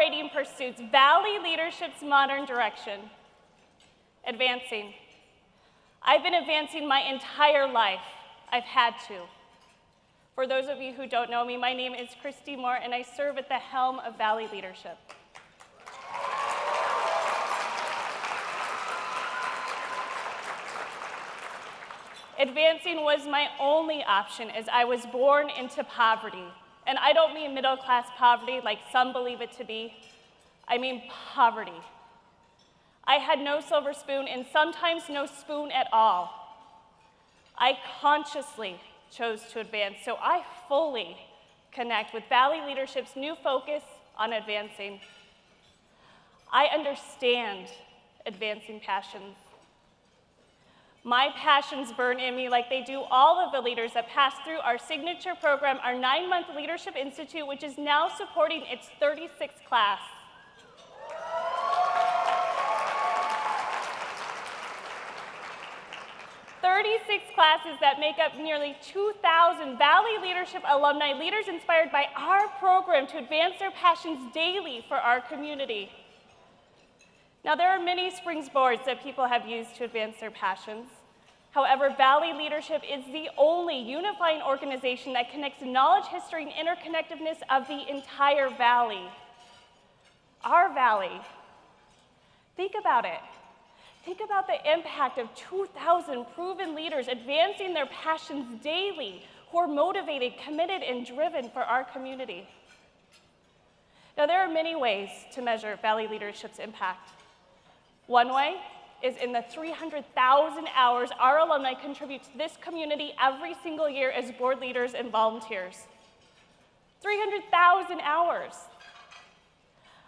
Accelerating Pursuits, Valley Leadership's Modern Direction. Advancing. I've been advancing my entire life. I've had to. For those of you who don't know me, my name is Christy Moore, and I serve at the helm of Valley Leadership. Advancing was my only option as I was born into poverty. And I don't mean middle-class poverty like some believe it to be. I mean poverty. I had no silver spoon and sometimes no spoon at all. I consciously chose to advance, so I fully connect with Valley Leadership's new focus on advancing. I understand advancing passions. My passions burn in me like they do all of the leaders that pass through our signature program, our 9-month Leadership Institute, which is now supporting its 36th class. Thirty-six classes that make up nearly 2,000 Valley Leadership alumni, leaders inspired by our program to advance their passions daily for our community. Now, there are many springboards that people have used to advance their passions. However, Valley Leadership is the only unifying organization that connects knowledge, history, and interconnectedness of the entire valley. Our valley. Think about it. Think about the impact of 2,000 proven leaders advancing their passions daily, who are motivated, committed, and driven for our community. Now, there are many ways to measure Valley Leadership's impact. One way is in the 300,000 hours our alumni contribute to this community every single year as board leaders and volunteers. 300,000 hours.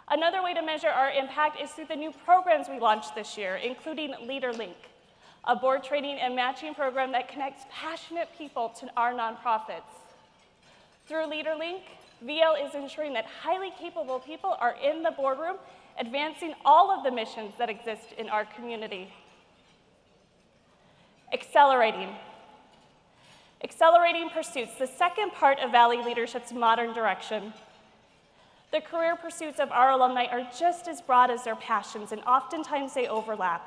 Another way to measure our impact is through the new programs we launched this year, including LeaderLink, a board training and matching program that connects passionate people to our nonprofits. Through LeaderLink, VL is ensuring that highly capable people are in the boardroom, advancing all of the missions that exist in our community. Accelerating. Accelerating Pursuits, the second part of Valley Leadership's modern direction. The career pursuits of our alumni are just as broad as their passions, and oftentimes they overlap.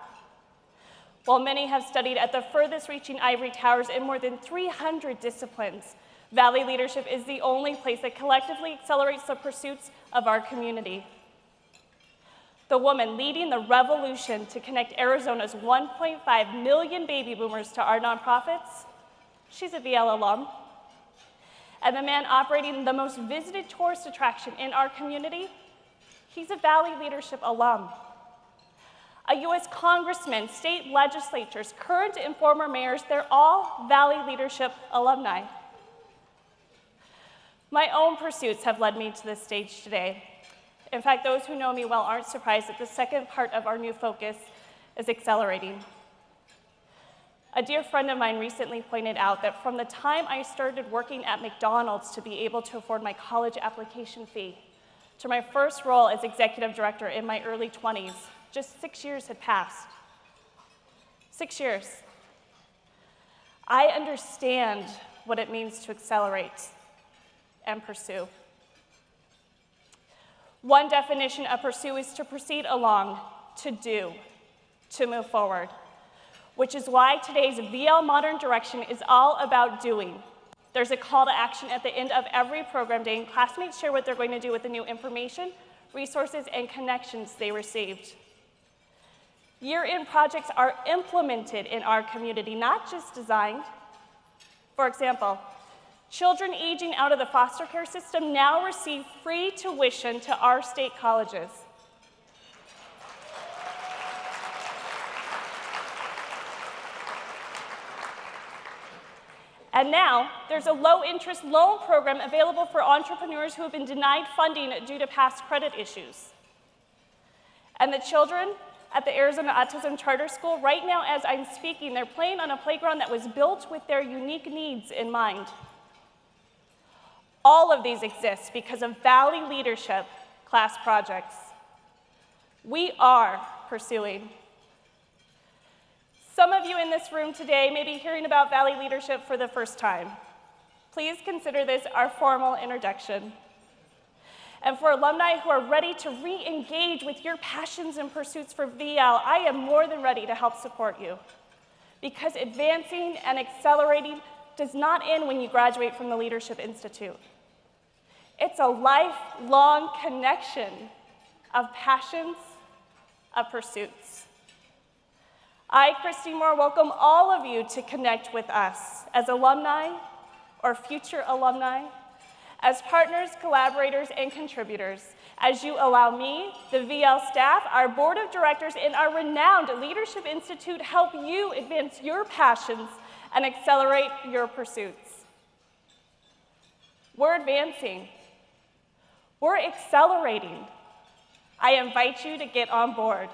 While many have studied at the furthest reaching ivory towers in more than 300 disciplines, Valley Leadership is the only place that collectively accelerates the pursuits of our community. The woman leading the revolution to connect Arizona's 1.5 million baby boomers to our nonprofits, she's a VL alum. And the man operating the most visited tourist attraction in our community, he's a Valley Leadership alum. A US congressman, state legislatures, current and former mayors, they're all Valley Leadership alumni. My own pursuits have led me to this stage today. In fact, those who know me well aren't surprised that the second part of our new focus is accelerating. A dear friend of mine recently pointed out that from the time I started working at McDonald's to be able to afford my college application fee, to my first role as executive director in my early 20s, just 6 years had passed. 6 years. I understand what it means to accelerate and pursue. One definition of pursue is to proceed along, to do, to move forward, which is why today's VL Modern Direction is all about doing. There's a call to action at the end of every program day, and classmates share what they're going to do with the new information, resources, and connections they received. Year-end projects are implemented in our community, not just designed. For example, children aging out of the foster care system now receive free tuition to our state colleges. And now, there's a low-interest loan program available for entrepreneurs who have been denied funding due to past credit issues. And the children at the Arizona Autism Charter School, right now as I'm speaking, they're playing on a playground that was built with their unique needs in mind. All of these exist because of Valley Leadership class projects. We are pursuing. Some of you in this room today may be hearing about Valley Leadership for the first time. Please consider this our formal introduction. And for alumni who are ready to re-engage with your passions and pursuits for VL, I am more than ready to help support you. Because advancing and accelerating does not end when you graduate from the Leadership Institute. It's a lifelong connection of passions, of pursuits. I, Christy Moore, welcome all of you to connect with us as alumni or future alumni, as partners, collaborators, and contributors, as you allow me, the VL staff, our board of directors, and our renowned Leadership Institute help you advance your passions and accelerate your pursuits. We're advancing. We're accelerating. I invite you to get on board.